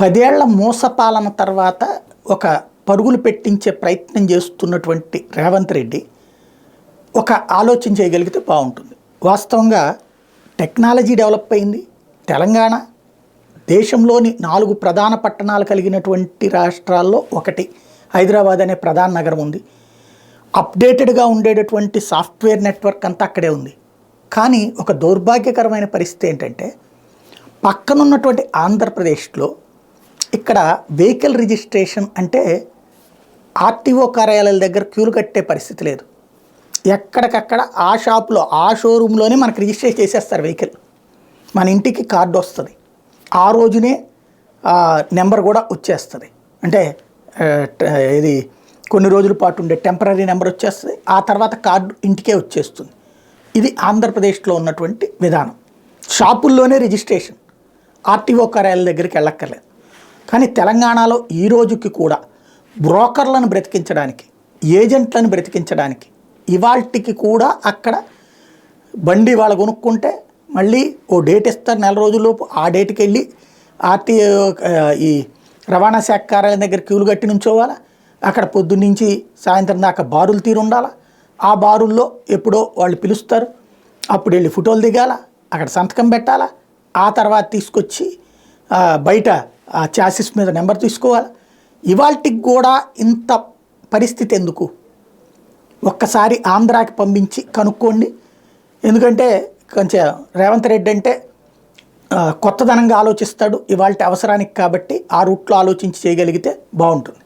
10 ఏళ్ల మోసపాలన తర్వాత ఒక పరుగులు పెట్టించే ప్రయత్నం చేస్తున్నటువంటి రేవంత్ రెడ్డి ఒక ఆలోచన చేయగలిగితే బాగుంటుంది. వాస్తవంగా టెక్నాలజీ డెవలప్ అయింది. తెలంగాణ దేశంలోని 4 ప్రధాన పట్టణాలు కలిగినటువంటి రాష్ట్రాల్లో ఒకటి. హైదరాబాద్ అనే ప్రధాన నగరం ఉంది. అప్డేటెడ్గా ఉండేటటువంటి సాఫ్ట్వేర్ నెట్వర్క్ అంతా అక్కడే ఉంది. కానీ ఒక దౌర్భాగ్యకరమైన పరిస్థితి ఏంటంటే పక్కనున్నటువంటి ఆంధ్రప్రదేశ్లో ఇక్కడ వెహికల్ రిజిస్ట్రేషన్ అంటే ఆర్టీఓ కార్యాలయాల దగ్గర క్యూలు కట్టే పరిస్థితి లేదు. ఎక్కడికక్కడ ఆ షాప్లో ఆ షోరూంలోనే మనకు రిజిస్ట్రేట్ చేసేస్తారు వెహికల్. మన ఇంటికి కార్డు వస్తుంది, ఆ రోజునే నెంబర్ కూడా వచ్చేస్తుంది. అంటే ఇది కొన్ని రోజుల పాటు ఉండే టెంపరీ నెంబర్ వచ్చేస్తుంది, ఆ తర్వాత కార్డు ఇంటికే వచ్చేస్తుంది. ఇది ఆంధ్రప్రదేశ్లో ఉన్నటువంటి విధానం. షాపుల్లోనే రిజిస్ట్రేషన్, ఆర్టీఓ కార్యాలయాల దగ్గరికి వెళ్ళక్కర్లేదు. కానీ తెలంగాణలో ఈ రోజుకి కూడా బ్రోకర్లను బ్రతికించడానికి, ఏజెంట్లను బ్రతికించడానికి ఇవాల్టికి కూడా అక్కడ బండి వాళ్ళు కొనుక్కుంటే మళ్ళీ ఓ డేట్ ఇస్తారు, నెల రోజుల్లోపు ఆ డేట్కి వెళ్ళి ఆర్టీఓ ఈ రవాణా శాఖ కార్యాలయం దగ్గర క్యూలు కట్టి నుంచోవాలా. అక్కడ పొద్దున్నుంచి సాయంత్రం దాకా బారులు తీరు ఉండాలా. ఆ బారుల్లో ఎప్పుడో వాళ్ళు పిలుస్తారు, అప్పుడు వెళ్ళి ఫోటోలు దిగాల, అక్కడ సంతకం పెట్టాలా. ఆ తర్వాత తీసుకొచ్చి బయట ఆ చాసిస్ మీద నెంబర్ తీసుకోవాలి. ఇవాల్టికి కూడా ఇంత పరిస్థితి ఎందుకు? ఒక్కసారి ఆంధ్రాకి పంపించి కనుక్కోండి. ఎందుకంటే కొంచెం రేవంత్ రెడ్డి అంటే కొత్తదనంగా ఆలోచిస్తాడు ఇవాల్టి అవసరానికి. కాబట్టి ఆ రూట్లో ఆలోచించి చేయగలిగితే బాగుంటుంది.